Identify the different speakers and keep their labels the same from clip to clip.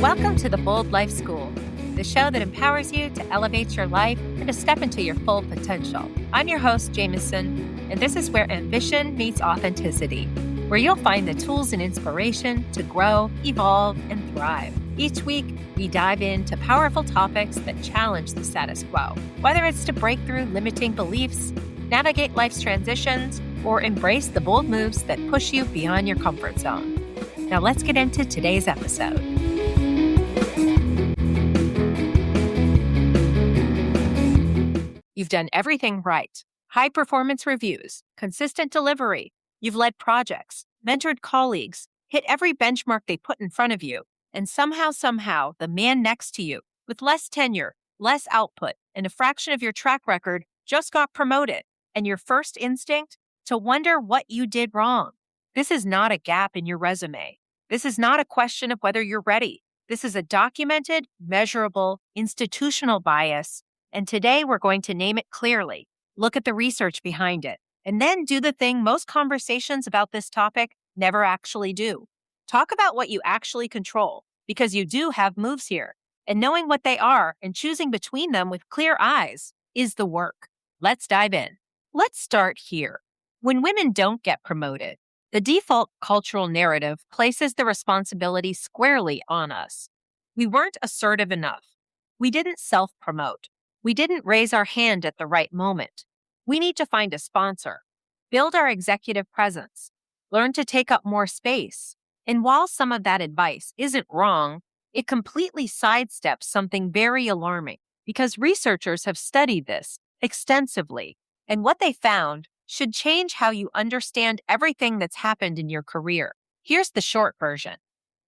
Speaker 1: Welcome to the Bold Life School, the show that empowers you to elevate your life and to step into your full potential. I'm your host, Jamesyn, and this is where ambition meets authenticity, where you'll find the tools and inspiration to grow, evolve, and thrive. Each week, we dive into powerful topics that challenge the status quo, whether it's to break through limiting beliefs, navigate life's transitions, or embrace the bold moves that push you beyond your comfort zone. Now let's get into today's episode. You've done everything right. High performance reviews, consistent delivery. You've led projects, mentored colleagues, hit every benchmark they put in front of you. And somehow, the man next to you, with less tenure, less output, and a fraction of your track record, just got promoted. And your first instinct? To wonder what you did wrong. This is not a gap in your resume. This is not a question of whether you're ready. This is a documented, measurable, institutional bias. And today we're going to name it clearly, look at the research behind it, and then do the thing most conversations about this topic never actually do. Talk about what you actually control, because you do have moves here. And knowing what they are and choosing between them with clear eyes is the work. Let's dive in. Let's start here. When women don't get promoted, the default cultural narrative places the responsibility squarely on us. We weren't assertive enough. We didn't self-promote. We didn't raise our hand at the right moment. We need to find a sponsor, build our executive presence, learn to take up more space. And while some of that advice isn't wrong, it completely sidesteps something very alarming because researchers have studied this extensively. And what they found should change how you understand everything that's happened in your career. Here's the short version.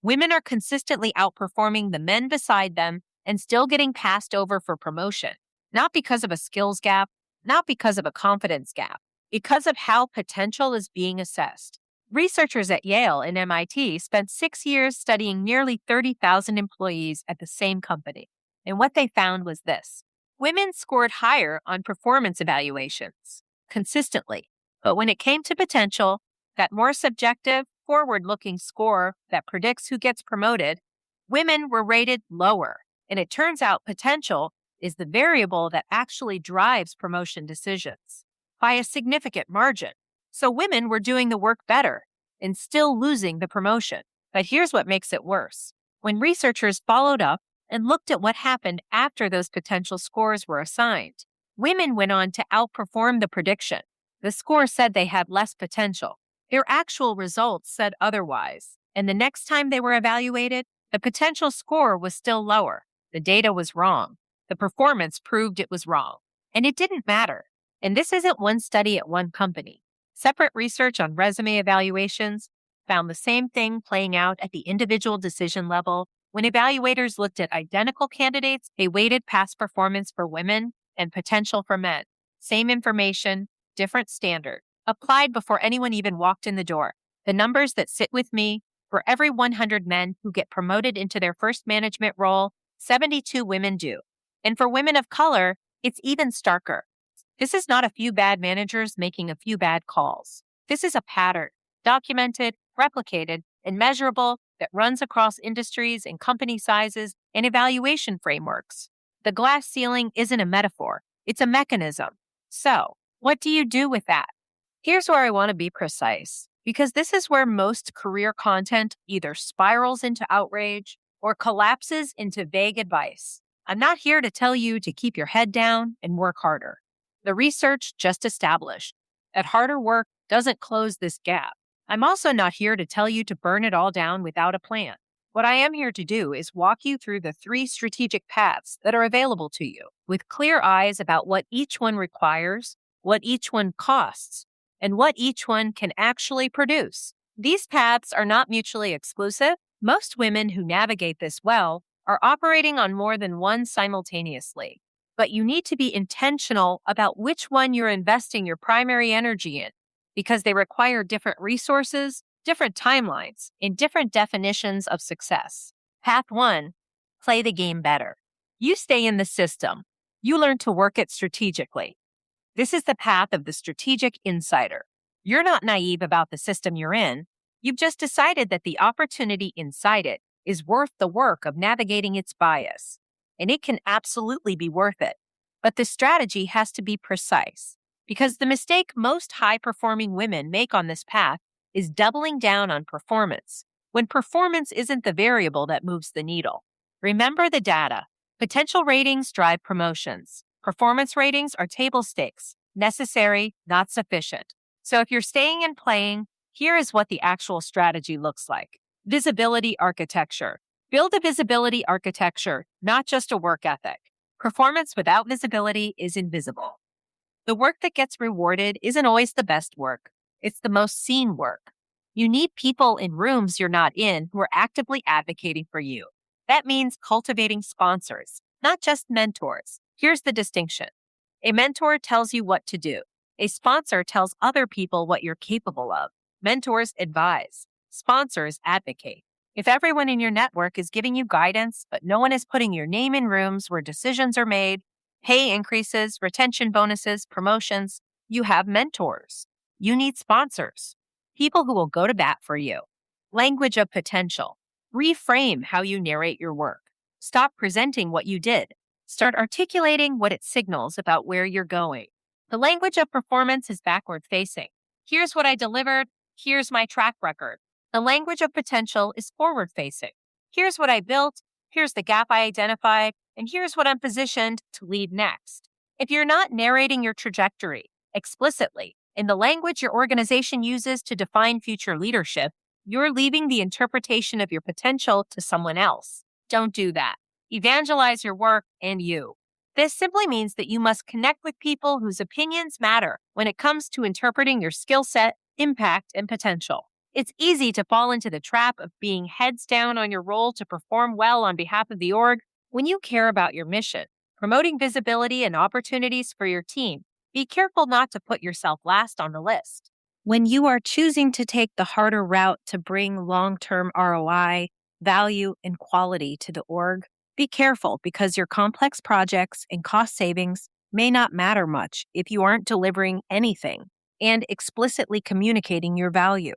Speaker 1: Women are consistently outperforming the men beside them and still getting passed over for promotion. Not because of a skills gap, not because of a confidence gap, because of how potential is being assessed. Researchers at Yale and MIT spent 6 years studying nearly 30,000 employees at the same company. And what they found was this. Women scored higher on performance evaluations, consistently. But when it came to potential, that more subjective, forward-looking score that predicts who gets promoted, women were rated lower. And it turns out potential is the variable that actually drives promotion decisions by a significant margin. So women were doing the work better and still losing the promotion. But here's what makes it worse. When researchers followed up and looked at what happened after those potential scores were assigned, women went on to outperform the prediction. The score said they had less potential. Their actual results said otherwise. And the next time they were evaluated, the potential score was still lower. The data was wrong. The performance proved it was wrong. And it didn't matter. And this isn't one study at one company. Separate research on resume evaluations found the same thing playing out at the individual decision level. When evaluators looked at identical candidates, they weighted past performance for women and potential for men. Same information, different standard. Applied before anyone even walked in the door. The numbers that sit with me, for every 100 men who get promoted into their first management role, 72 women do. And for women of color, it's even starker. This is not a few bad managers making a few bad calls. This is a pattern, documented, replicated, and measurable that runs across industries and company sizes and evaluation frameworks. The glass ceiling isn't a metaphor, it's a mechanism. So, what do you do with that? Here's where I want to be precise, because this is where most career content either spirals into outrage or collapses into vague advice. I'm not here to tell you to keep your head down and work harder. The research just established that harder work doesn't close this gap. I'm also not here to tell you to burn it all down without a plan. What I am here to do is walk you through the 3 strategic paths that are available to you, with clear eyes about what each one requires, what each one costs, and what each one can actually produce. These paths are not mutually exclusive. Most women who navigate this well are operating on more than one simultaneously. But you need to be intentional about which one you're investing your primary energy in, because they require different resources, different timelines, and different definitions of success. Path 1, play the game better. You stay in the system. You learn to work it strategically. This is the path of the strategic insider. You're not naive about the system you're in. You've just decided that the opportunity inside it is worth the work of navigating its bias. And it can absolutely be worth it. But the strategy has to be precise, because the mistake most high-performing women make on this path is doubling down on performance, when performance isn't the variable that moves the needle. Remember the data. Potential ratings drive promotions. Performance ratings are table stakes, necessary, not sufficient. So if you're staying and playing, here is what the actual strategy looks like. Visibility architecture. Build a visibility architecture, not just a work ethic. Performance without visibility is invisible. The work that gets rewarded isn't always the best work. It's the most seen work. You need people in rooms you're not in who are actively advocating for you. That means cultivating sponsors, not just mentors. Here's the distinction. A mentor tells you what to do. A sponsor tells other people what you're capable of. Mentors advise. Sponsors advocate. If everyone in your network is giving you guidance, but no one is putting your name in rooms where decisions are made, pay increases, retention bonuses, promotions, you have mentors. You need sponsors. People who will go to bat for you. Language of potential. Reframe how you narrate your work. Stop presenting what you did. Start articulating what it signals about where you're going. The language of performance is backward-facing. Here's what I delivered. Here's my track record. The language of potential is forward-facing. Here's what I built. Here's the gap I identified. And here's what I'm positioned to lead next. If you're not narrating your trajectory explicitly in the language your organization uses to define future leadership, you're leaving the interpretation of your potential to someone else. Don't do that. Evangelize your work and you. This simply means that you must connect with people whose opinions matter when it comes to interpreting your skill set, impact, and potential. It's easy to fall into the trap of being heads down on your role to perform well on behalf of the org when you care about your mission, promoting visibility and opportunities for your team. Be careful not to put yourself last on the list. When you are choosing to take the harder route to bring long-term ROI, value, and quality to the org, be careful because your complex projects and cost savings may not matter much if you aren't delivering anything and explicitly communicating your value.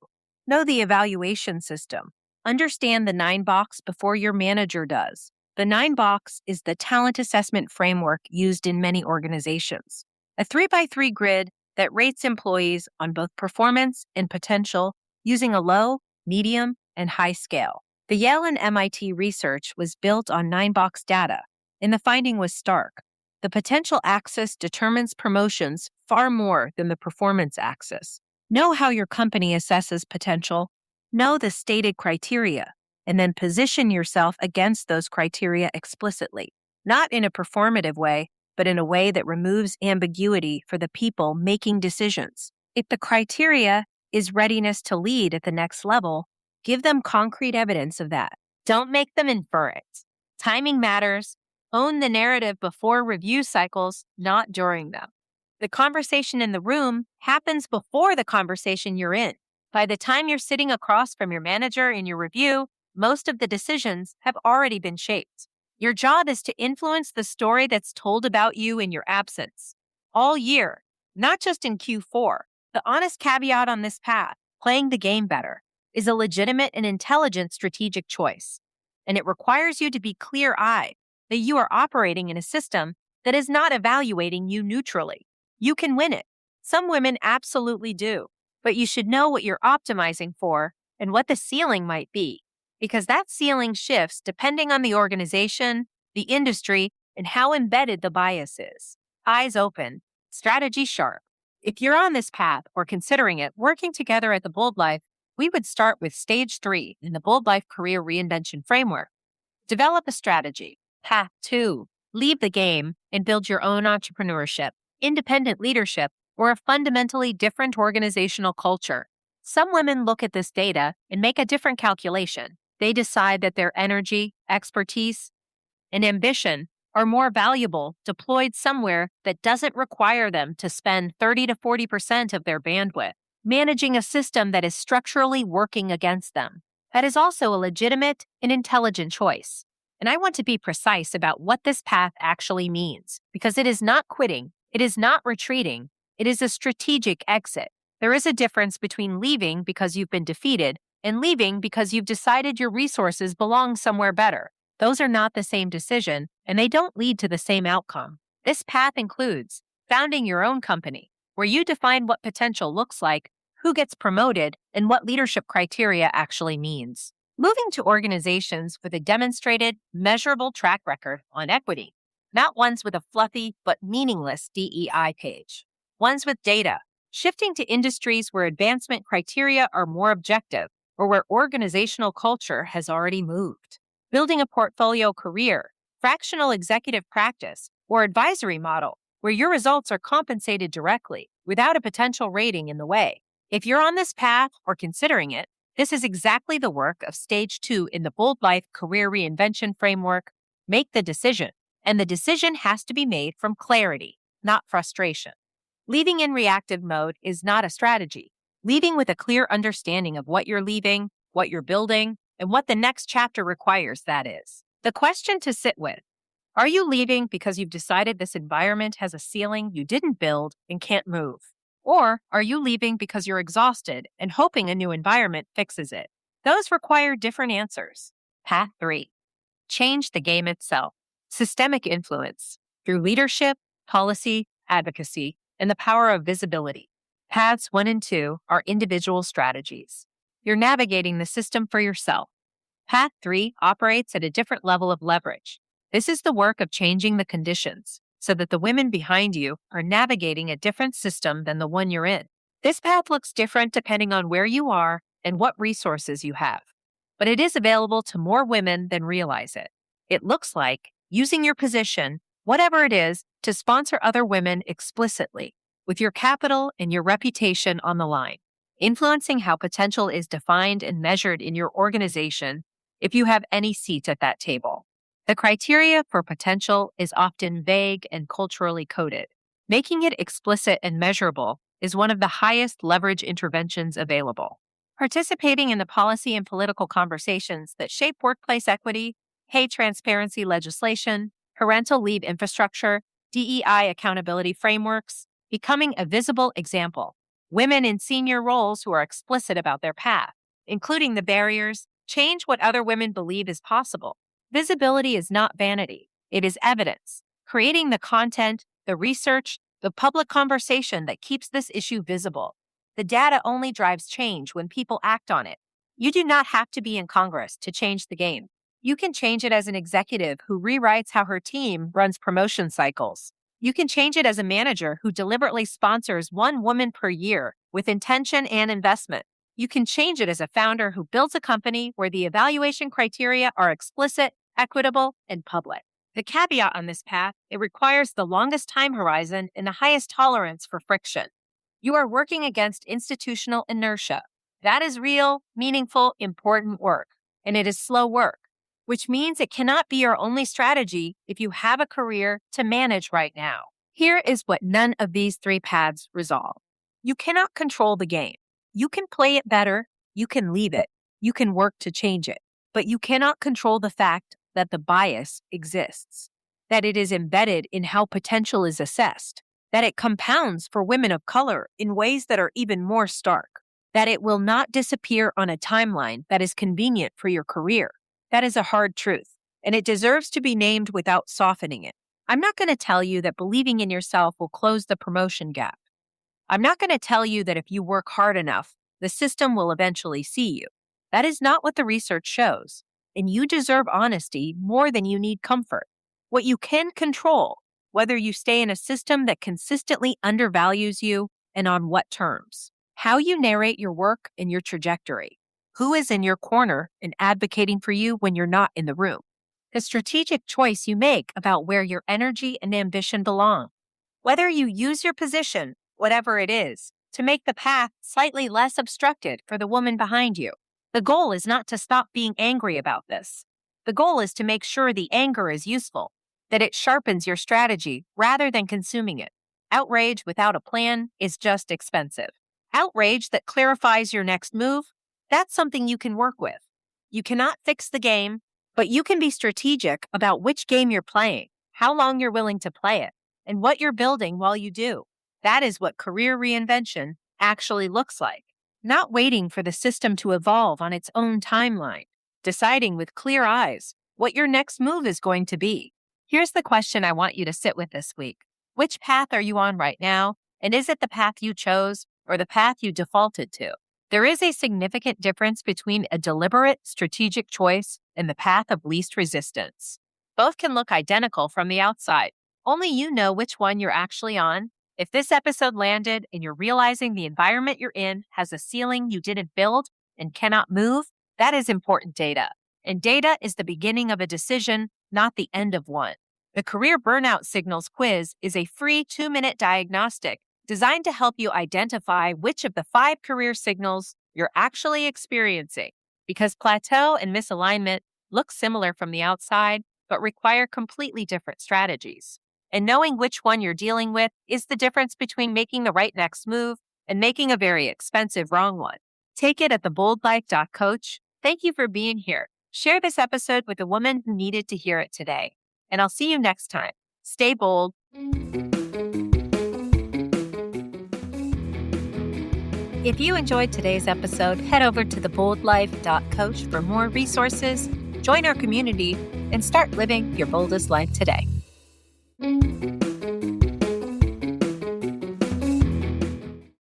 Speaker 1: Know the evaluation system. Understand the 9-box before your manager does. The 9-box is the talent assessment framework used in many organizations. A 3x3 grid that rates employees on both performance and potential using a low, medium, and high scale. The Yale and MIT research was built on 9-box data, and the finding was stark. The potential axis determines promotions far more than the performance axis. Know how your company assesses potential. Know the stated criteria, and then position yourself against those criteria explicitly, not in a performative way, but in a way that removes ambiguity for the people making decisions. If the criteria is readiness to lead at the next level, give them concrete evidence of that. Don't make them infer it. Timing matters. Own the narrative before review cycles, not during them. The conversation in the room happens before the conversation you're in. By the time you're sitting across from your manager in your review, most of the decisions have already been shaped. Your job is to influence the story that's told about you in your absence. All year, not just in Q4. The honest caveat on this path, playing the game better, is a legitimate and intelligent strategic choice. And it requires you to be clear-eyed that you are operating in a system that is not evaluating you neutrally. You can win it. Some women absolutely do. But you should know what you're optimizing for and what the ceiling might be, because that ceiling shifts depending on the organization, the industry, and how embedded the bias is. Eyes open, strategy sharp. If you're on this path or considering it, working together at The Bold Life, we would start with Stage 3 in the Bold Life Career Reinvention Framework. Develop a strategy. Path 2, leave the game and build your own entrepreneurship, independent leadership, or a fundamentally different organizational culture. Some women look at this data and make a different calculation. They decide that their energy, expertise, and ambition are more valuable deployed somewhere that doesn't require them to spend 30 to 40% of their bandwidth managing a system that is structurally working against them. That is also a legitimate and intelligent choice. And I want to be precise about what this path actually means, because it is not quitting, it is not retreating, it is a strategic exit. There is a difference between leaving because you've been defeated and leaving because you've decided your resources belong somewhere better. Those are not the same decision, and they don't lead to the same outcome. This path includes founding your own company, where you define what potential looks like, who gets promoted, and what leadership criteria actually means. Moving to organizations with a demonstrated, measurable track record on equity, not ones with a fluffy but meaningless DEI page. Ones with data. Shifting to industries where advancement criteria are more objective or where organizational culture has already moved. Building a portfolio career, fractional executive practice, or advisory model where your results are compensated directly without a potential rating in the way. If you're on this path or considering it, this is exactly the work of Stage 2 in the Bold Life Career Reinvention Framework. Make the decision, and the decision has to be made from clarity, not frustration. Leaving in reactive mode is not a strategy. Leaving with a clear understanding of what you're leaving, what you're building, and what the next chapter requires, that is. The question to sit with: are you leaving because you've decided this environment has a ceiling you didn't build and can't move? Or are you leaving because you're exhausted and hoping a new environment fixes it? Those require different answers. Path 3. Change the game itself. Systemic influence through leadership, policy, advocacy, and the power of visibility. Paths 1 and 2 are individual strategies. You're navigating the system for yourself. Path 3 operates at a different level of leverage. This is the work of changing the conditions so that the women behind you are navigating a different system than the one you're in. This path looks different depending on where you are and what resources you have, but it is available to more women than realize it. It looks like using your position, whatever it is, to sponsor other women explicitly, with your capital and your reputation on the line, influencing how potential is defined and measured in your organization if you have any seat at that table. The criteria for potential is often vague and culturally coded. Making it explicit and measurable is one of the highest leverage interventions available. Participating in the policy and political conversations that shape workplace equity, pay transparency legislation, parental leave infrastructure, DEI accountability frameworks, becoming a visible example. Women in senior roles who are explicit about their path, including the barriers, change what other women believe is possible. Visibility is not vanity. It is evidence. Creating the content, the research, the public conversation that keeps this issue visible. The data only drives change when people act on it. You do not have to be in Congress to change the game. You can change it as an executive who rewrites how her team runs promotion cycles. You can change it as a manager who deliberately sponsors one woman per year with intention and investment. You can change it as a founder who builds a company where the evaluation criteria are explicit, equitable, and public. The caveat on this path: it requires the longest time horizon and the highest tolerance for friction. You are working against institutional inertia. That is real, meaningful, important work, and it is slow work, which means it cannot be your only strategy if you have a career to manage right now. Here is what none of these 3 paths resolve. You cannot control the game. You can play it better, you can leave it, you can work to change it, but you cannot control the fact that the bias exists, that it is embedded in how potential is assessed, that it compounds for women of color in ways that are even more stark, that it will not disappear on a timeline that is convenient for your career. That is a hard truth, and it deserves to be named without softening it. I'm not going to tell you that believing in yourself will close the promotion gap. I'm not going to tell you that if you work hard enough, the system will eventually see you. That is not what the research shows, and you deserve honesty more than you need comfort. What you can control, whether you stay in a system that consistently undervalues you and on what terms, how you narrate your work and your trajectory, who is in your corner and advocating for you when you're not in the room, the strategic choice you make about where your energy and ambition belong, whether you use your position, whatever it is, to make the path slightly less obstructed for the woman behind you. The goal is not to stop being angry about this. The goal is to make sure the anger is useful, that it sharpens your strategy rather than consuming it. Outrage without a plan is just expensive. Outrage that clarifies your next move, that's something you can work with. You cannot fix the game, but you can be strategic about which game you're playing, how long you're willing to play it, and what you're building while you do. That is what career reinvention actually looks like. not waiting for the system to evolve on its own timeline, deciding with clear eyes what your next move is going to be. Here's the question I want you to sit with this week. Which path are you on right now? And is it the path you chose or the path you defaulted to? There is a significant difference between a deliberate, strategic choice and the path of least resistance. Both can look identical from the outside. Only you know which one you're actually on. If this episode landed and you're realizing the environment you're in has a ceiling you didn't build and cannot move, that is important data. And data is the beginning of a decision, not the end of one. The Career Burnout Signals Quiz is a free 2-minute diagnostic designed to help you identify which of the 5 career signals you're actually experiencing, because plateau and misalignment look similar from the outside, but require completely different strategies. And knowing which one you're dealing with is the difference between making the right next move and making a very expensive wrong one. Take it at theboldlife.coach. Thank you for being here. Share this episode with a woman who needed to hear it today. And I'll see you next time. Stay bold. If you enjoyed today's episode, head over to theboldlife.coach for more resources, join our community, and start living your boldest life today.